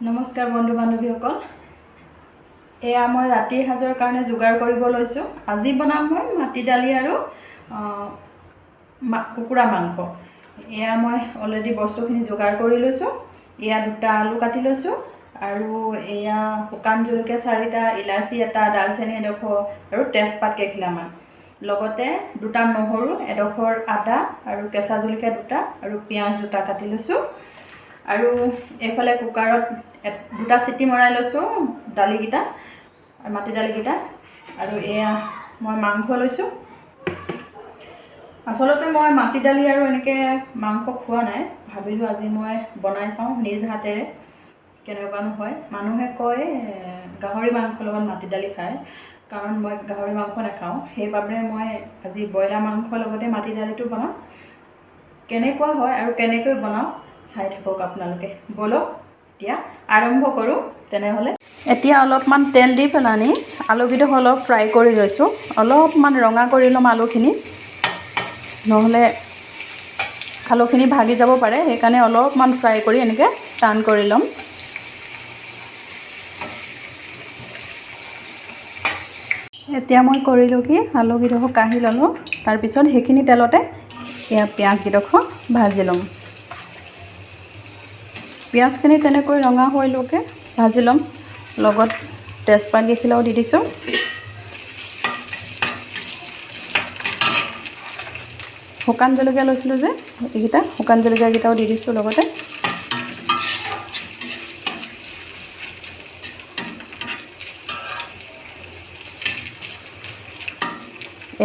নমস্কাৰ বন্ধু বান্ধৱীসকল, এয়া মই ৰাতিৰ সাজৰ কাৰণে যোগাৰ কৰিব লৈছোঁ। আজি বনাম মই মাটি দালি আৰু কুকুৰা মাংস। এয়া মই অলৰেডি বস্তুখিনি যোগাৰ কৰি লৈছোঁ। এয়া 2টা আলু কাটি লৈছোঁ আৰু এয়া শুকান জলকীয়া 4টা, ইলাচি এটা, দালচেনি এডোখৰ আৰু তেজপাত কেইখিলামান, লগতে 2টা নহৰু, এডোখৰ আদা আৰু কেঁচা জলকীয়া 2টা আৰু পিঁয়াজ 2টা কাটি লৈছোঁ। আৰু এইফালে কুকাৰত 2টা চিটি মৰাই লৈছোঁ দালিকেইটা, মাটি দালিকেইটা। আৰু এয়া মই মাংস লৈছোঁ। আচলতে মই মাটি দালি আৰু এনেকৈ মাংস খোৱা নাই, ভাবিলোঁ আজি মই বনাই চাওঁ নিজ হাতেৰে কেনেকুৱানো হয়। মানুহে কয় গাহৰি মাংসৰ লগত মাটি দালি খায়, কাৰণ মই গাহৰি মাংস নাখাওঁ। সেইবাবে মই আজি ব্ৰইলাৰ মাংসৰ লগতে মাটি দালিটো বনাম। কেনেকুৱা হয় আৰু কেনেকৈ বনাওঁ চাই থাকক আপোনালোকে। বলক এতিয়া আৰম্ভ কৰোঁ তেনেহ'লে। এতিয়া অলপমান তেল দি পেলানি আলুকেইটা অলপ ফ্ৰাই কৰি লৈছোঁ। অলপমান ৰঙা কৰি ল'ম আলুখিনি, নহ'লে আলুখিনি ভাগি যাব পাৰে। সেইকাৰণে অলপমান ফ্ৰাই কৰি এনেকৈ টান কৰি ল'ম। এতিয়া মই কৰিলোঁ কি, আলুকেইডোখৰ কাঢ়ি ল'লোঁ। তাৰপিছত সেইখিনি তেলতে এয়া পিঁয়াজকেইডোখৰ ভাজি ল'ম। পিঁয়াজখিনি তেনেকৈ ৰঙা হৈলৈকে ভাজি ল'ম। লগত তেজপাত কেইখিলাও দি দিছোঁ। শুকান জলকীয়া লৈছিলোঁ যে, এইকেইটা শুকান জলকীয়াকেইটাও দি দিছোঁ লগতে।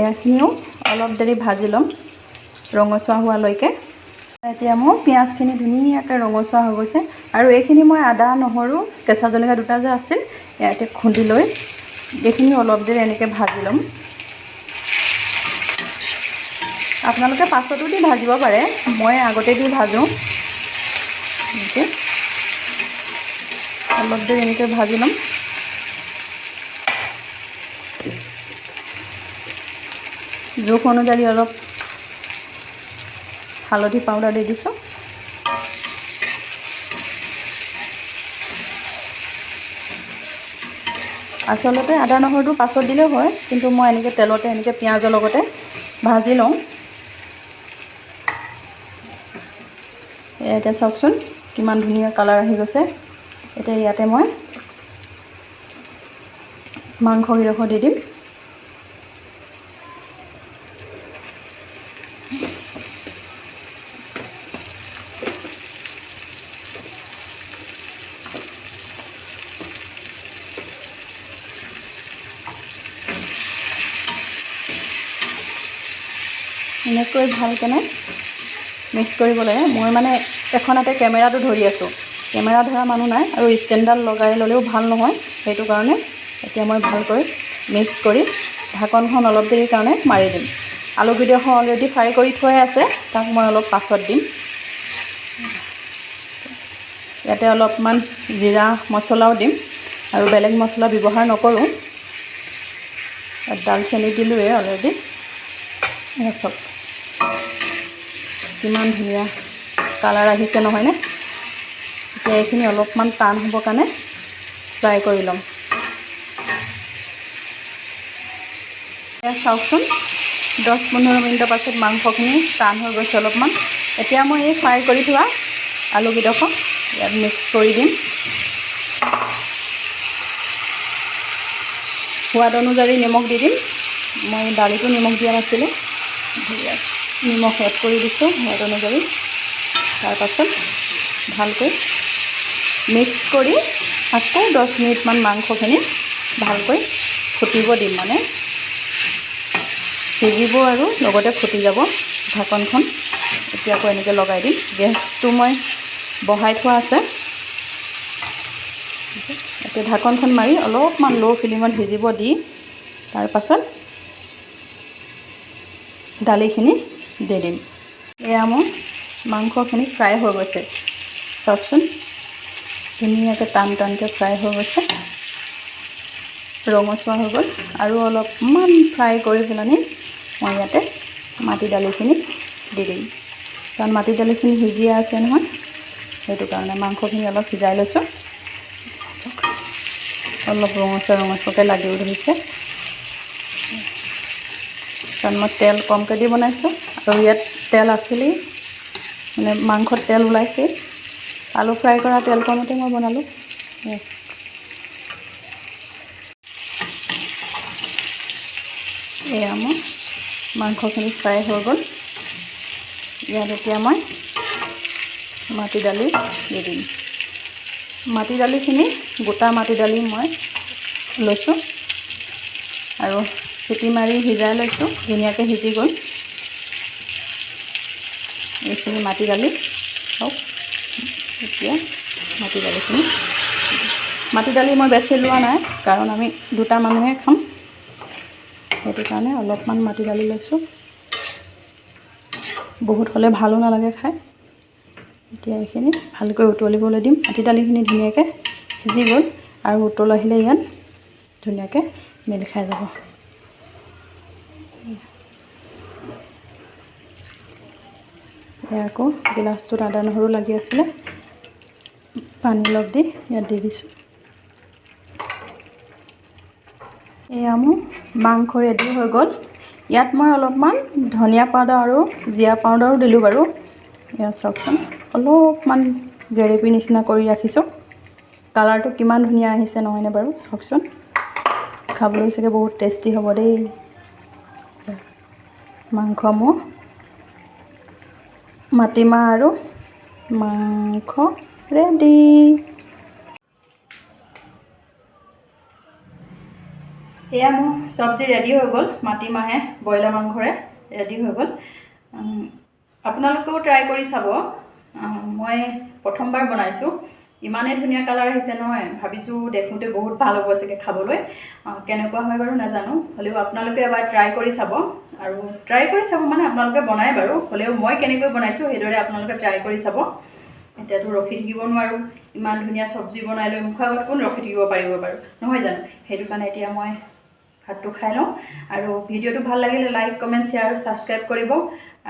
এয়াখিনিও অলপ দেৰি ভাজি ল'ম ৰঙচুৱা হোৱালৈকে। এতিয়া মোৰ পিঁয়াজখিনি ধুনীয়াকৈ ৰঙচুৱা হৈ গৈছে। আৰু এইখিনি মই আদা, নহৰু, কেঁচা জলকীয়া 2টা যে আছিল, ইয়াতে খুন্দি লৈ এইখিনি অলপ দেৰি এনেকৈ ভাজি ল'ম। আপোনালোকে পাছতো দি ভাজিব পাৰে, মই আগতে দি ভাজোঁ। এনেকৈ অলপ দেৰি এনেকৈ ভাজি ল'ম। জোখ অনুযায়ী অলপ হালধি পাউডাৰ দি দিছোঁ। আচলতে আদা নহৰুটো পাছত দিলেও হয়, কিন্তু মই এনেকৈ তেলতে এনেকৈ পিঁয়াজৰ লগতে ভাজি লওঁ। এতিয়া চাওকচোন কিমান ধুনীয়া কালাৰ আহি গৈছে। এতিয়া ইয়াতে মই মাংসকেইডোখৰ দি দিম। এনেকৈ ভালকৈ মিক্স কৰিব লাগে। মই মানে এখন হাতে কেমেৰাটো ধৰি আছোঁ, কেমেৰা ধৰা মানুহ নাই, আৰু ষ্টেণ্ডডাল লগাই ল'লেও ভাল নহয়। সেইটো কাৰণে এতিয়া মই ভালকৈ মিক্স কৰি ঢাকনখন অলপ দেৰিৰ কাৰণে মাৰি দিম। আলুকেইডোখৰ অলৰেডি ফ্ৰাই কৰি থোৱাই আছে, তাক মই অলপ পাছত দিম। ইয়াতে অলপমান জিৰা মছলাও দিম, আৰু বেলেগ মছলা ব্যৱহাৰ নকৰোঁ। ইয়াত দালচেনি দিলোঁৱে অলৰেডি। চব কিমান ধুনীয়া কালাৰ আহিছে নহয়নে? এতিয়া এইখিনি অলপমান টান হ'বৰ কাৰণে ফ্ৰাই কৰি ল'ম। এতিয়া চাওকচোন 10-15 মিনিটৰ পাছত মাংসখিনি টান হৈ গৈছে অলপমান। এতিয়া মই এই ফ্ৰাই কৰি থোৱা আলুকেইডোখৰ ইয়াত মিক্স কৰি দিম। সোৱাদ অনুযায়ী নিমখ দি দিম। মই দালিটো নিমখ দিয়া নাছিলোঁ, নিমখ এড কৰি দিছোঁ সোৱাদ অনুযায়ী। তাৰপাছত ভালকৈ মিক্স কৰি আকৌ 10 মিনিটমান মাংসখিনি ভালকৈ ফুটিব দিম। মানে সিজিব আৰু লগতে ফুটি যাব। ঢাকনখন এতিয়া আকৌ এনেকৈ লগাই দিম। গেছটো মই বঢ়াই থোৱা আছে। এতিয়া ঢাকনখন মাৰি অলপমান ল' ফ্লেমত সিজিব দি, তাৰপাছত দালিখিনি দি দিম। এয়া মোৰ মাংসখিনি ফ্ৰাই হৈ গৈছে। চাওকচোন ধুনীয়াকৈ টানকৈ ফ্ৰাই হৈ গৈছে, ৰঙচুৱা হৈ গ'ল। আৰু অলপমান ফ্ৰাই কৰি পেলানি মই ইয়াতে মাটি দালিখিনি দি দিম, কাৰণ মাটি দালিখিনি সিজিয়ে আছে নহয়। সেইটো কাৰণে মাংসখিনি অলপ সিজাই লৈছোঁ। অলপ ৰঙচুৱাকৈ লাগিও ধৰিছে, কাৰণ মই তেল কমকৈ দি বনাইছোঁ আৰু ইয়াত তেল আছিলেই, মানে মাংসত তেল ওলাইছে। আলু ফ্ৰাই কৰা তেল কমতে মই বনালোঁ। এয়া মোৰ মাংসখিনি ফ্ৰাই হৈ গ'ল। ইয়াত এতিয়া মই মাটি দালি দি দিম। মাটি দালিখিনি গোটা মাটি দালি মই লৈছোঁ আৰু চিটি মাৰি সিজাই লৈছোঁ, ধুনীয়াকৈ সিজি গ'ল। এইখিনি মাটি দালি হওক। এতিয়া মাটি দালি মই বেছি লোৱা নাই, কাৰণ আমি দুটা মানুহে খাম, সেইটো কাৰণে অলপমান মাটি দালি লৈছোঁ। বহুত হ'লে ভালো নালাগে খাই। এতিয়া এইখিনি ভালকৈ উতলিবলৈ দিম। মাটি দালিখিনি ধুনীয়াকৈ সিজি গ'ল আৰু উতল আহিলে ইয়াত ধুনীয়াকৈ মিল খাই যাব। আকৌ গিলাচটোত আদা নহৰু লাগি আছিলে, পানী অলপ দি ইয়াত দি দিছোঁ। এয়া মোৰ মাংস ৰেডি হৈ গ'ল। ইয়াত মই অলপমান ধনিয়া পাউডাৰ আৰু জীৰা পাউডাৰো দিলোঁ বাৰু। এয়া চাওকচোন, অলপমান গেৰেপি নিচিনা কৰি ৰাখিছোঁ। কালাৰটো কিমান ধুনীয়া আহিছে নহয়নে বাৰু, চাওকচোন। খাবলৈ চাগে বহুত টেষ্টি হ'ব দেই। মাংস মোৰ মাটিমাহ আৰু মাংস ৰেডি। এয়া মোৰ চব্জি ৰেডি হৈ গ'ল। মাটিমাহে ব্ৰইলাৰ মাংসৰে ৰেডি হৈ গ'ল। আপোনালোকেও ট্ৰাই কৰি চাব। মই প্ৰথমবাৰ বনাইছোঁ, ইমানেই ধুনীয়া কালাৰ আহিছে নহয়, ভাবিছোঁ দেখোঁতে বহুত ভাল হ'ব চাগে খাবলৈ। কেনেকুৱা হয় বাৰু নাজানো, হ'লেও আপোনালোকে এবাৰ ট্ৰাই কৰি চাব। আৰু ট্ৰাই কৰি চাব মানে আপোনালোকে বনাই বাৰু, হ'লেও মই কেনেকৈ বনাইছোঁ সেইদৰে আপোনালোকে ট্ৰাই কৰি চাব। এতিয়াতো ৰখি থাকিব নোৱাৰোঁ, ইমান ধুনীয়া চব্জি বনাই লৈ মুখৰ আগত কোন ৰখি থাকিব পাৰিব বাৰু, নহয় জানো। সেইটো কাৰণে এতিয়া মই ভাতটো খাই লওঁ। আৰু ভিডিঅ'টো ভাল লাগিলে লাইক, কমেণ্ট, শ্বেয়াৰ আৰু ছাবস্ক্ৰাইব কৰিব।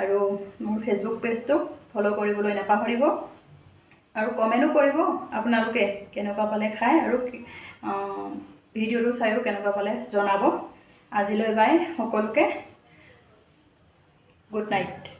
আৰু মোৰ ফেচবুক পেজটো ফ'ল' কৰিবলৈ নাপাহৰিব। আৰু কমেণ্টো কৰিব আপোনালোকে কেনেকুৱা পালে খাই, আৰু ভিডিঅ'টো চাইও কেনেকুৱা পালে জনাব। আজিলৈ বাই সকলোকে, গুড নাইট।